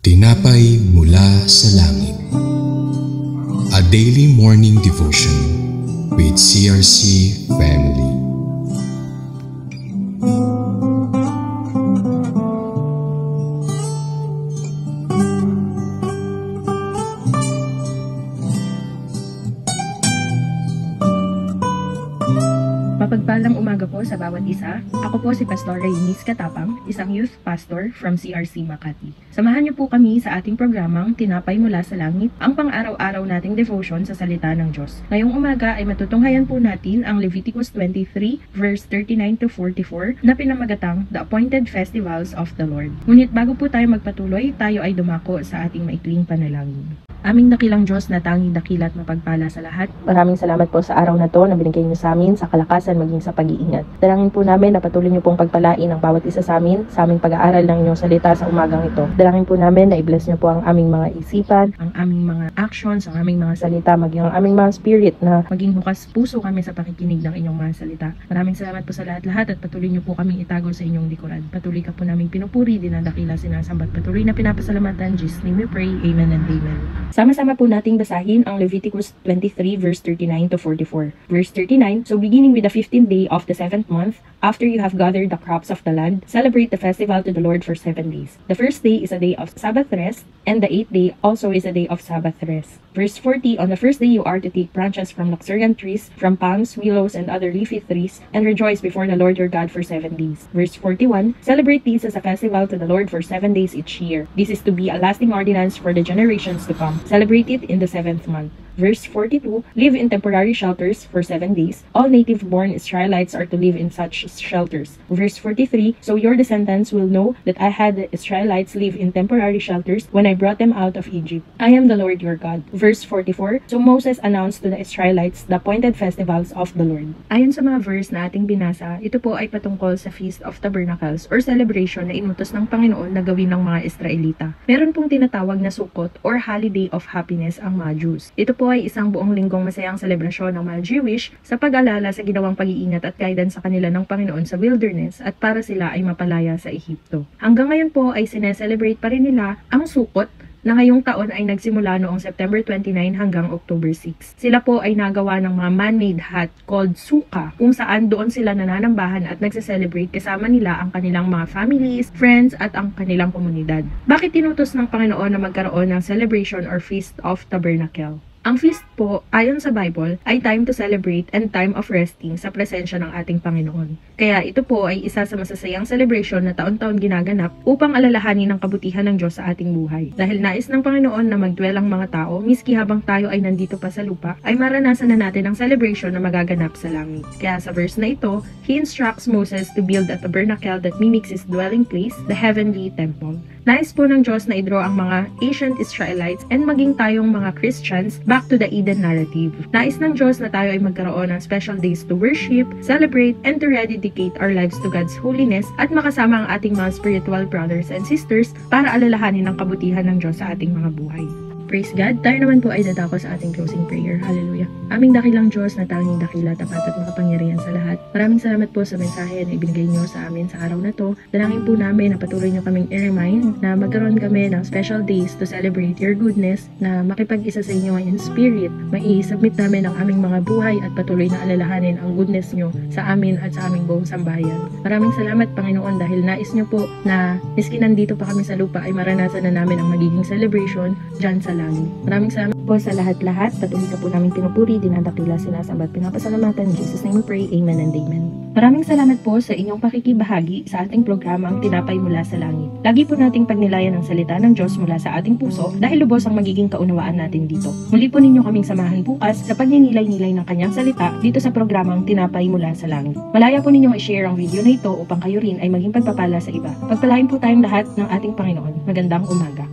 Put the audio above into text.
Tinapay mula sa langit. A daily morning devotion with CRC family. Mapagpalang umaga po sa bawat isa. Ako po si Pastor Reynis Katapang, isang youth pastor from CRC Makati. Samahan niyo po kami sa ating programang Tinapay Mula sa Langit, ang pang-araw-araw nating devotion sa salita ng Diyos. Ngayong umaga ay matutunghayan po natin ang Leviticus 23 verse 39 to 44 na pinamagatang The Appointed Festivals of the Lord. Ngunit bago po tayo magpatuloy, tayo ay dumako sa ating maikling panalangin. Aming dakilang Diyos na tanging dakila at mapagpala sa lahat. Maraming salamat po sa araw na to na binigay niyo sa amin sa kalakasan maging sa pag-iingat. Dalangin po namin na patuloy niyo pong pagpalain ang bawat isa sa amin sa aming pag-aaral ng inyong salita sa umagang ito. Dalangin po namin na i-bless niyo po ang aming mga isipan, ang aming mga actions, ang aming mga salita, maging ang aming mga spirit na maging bukas puso kami sa pakikinig ng inyong mga salita. Maraming salamat po sa lahat-lahat at patuloy niyo po kaming itago sa inyong likuran. Patuloy ka po naming pinupuri, dinadakila, sinasambat, patuloy na pinapasalamatan. Jesus name we pray. Amen and amen. Sama-sama po nating basahin ang Leviticus 23 verse 39 to 44. Verse 39, so beginning with the 15th day of the 7th month, after you have gathered the crops of the land, celebrate the festival to the Lord for 7 days. The first day is a day of Sabbath rest, and the 8th day also is a day of Sabbath rest. Verse 40, on the first day you are to take branches from luxuriant trees, from palms, willows, and other leafy trees, and rejoice before the Lord your God for 7 days. Verse 41, celebrate these as a festival to the Lord for 7 days each year. This is to be a lasting ordinance for the generations to come. Celebrate it in the 7th month. Verse 42, live in temporary shelters for 7 days. All native-born Israelites are to live in such shelters. Verse 43, so your descendants will know that I had the Israelites live in temporary shelters when I brought them out of Egypt. I am the Lord your God. Verse 44, so Moses announced to the Israelites the appointed festivals of the Lord. Ayon sa mga verse na ating binasa, ito po ay patungkol sa Feast of Tabernacles or celebration na inutos ng Panginoon na gawin ng mga Israelita. Meron pong tinatawag na Sukkot or Holiday of Happiness ang mga Jews. Ito po ay isang buong linggong masayang selebrasyon ng mga Jewish sa pag-alala sa ginawang pag-iingat at guidance sa kanila ng Panginoon sa wilderness at para sila ay mapalaya sa Ehipto. Hanggang ngayon po ay sineselebrate pa rin nila ang Sukkot na ngayong taon ay nagsimula noong September 29 hanggang October 6. Sila po ay nagawa ng mga man-made hut called suka kung saan doon sila nananambahan at nagse-celebrate kasama nila ang kanilang mga families, friends at ang kanilang komunidad. Bakit tinutos ng Panginoon na magkaroon ng celebration or Feast of Tabernacle? Ang feast po, ayon sa Bible, ay time to celebrate and time of resting sa presensya ng ating Panginoon. Kaya ito po ay isa sa masasayang celebration na taon-taon ginaganap upang alalahanin ang kabutihan ng Diyos sa ating buhay. Dahil nais ng Panginoon na magdwell ang mga tao, miski habang tayo ay nandito pa sa lupa, ay maranasan na natin ang celebration na magaganap sa langit. Kaya sa verse na ito, He instructs Moses to build a tabernacle that mimics his dwelling place, the heavenly temple. Nais po ng Diyos na i-draw ang mga ancient Israelites and maging tayong mga Christians back to the Eden narrative. Nais ng Diyos na tayo ay magkaroon ng special days to worship, celebrate, and to rededicate our lives to God's holiness at makasama ang ating mga spiritual brothers and sisters para alalahanin ang kabutihan ng Diyos sa ating mga buhay. Praise God! Tayo naman po ay dadako sa ating closing prayer. Hallelujah! Aming dakilang Diyos na tanging dakila, tapat at makapangyarihan sa lahat. Maraming salamat po sa mensahe na ibinigay niyo sa amin sa araw na to. Dalangin po namin na patuloy niyo kaming i-remind na magkaroon kami ng special days to celebrate your goodness, na makipag-isa sa inyo in spirit. Mai-submit namin ang aming mga buhay at patuloy na alalahanin ang goodness niyo sa amin at sa aming buong sambahayan. Maraming salamat Panginoon dahil nais niyo po na miski nandito pa kami sa lupa ay maranasan na namin ang magiging celebration dyan sa langit. Maraming salamat po sa lahat-lahat. Patuloy ka po namin pinupuri, dinadakila, sinasambat, pinapasalamatan. In Jesus name we pray. Amen and amen. Maraming salamat po sa inyong pakikibahagi sa ating programang Tinapay Mula sa Langit. Lagi po nating pagnilayan ang salita ng Diyos mula sa ating puso dahil lubos ang magiging kaunawaan natin dito. Muli po ninyo kaming samahan bukas sa pagninilay-nilay ng kanyang salita dito sa programang Tinapay Mula sa Langit. Malaya po ninyong i-share ang video na ito upang kayo rin ay maging pagpapala sa iba. Pagpalain po tayong lahat ng ating Panginoon. Magandang umaga.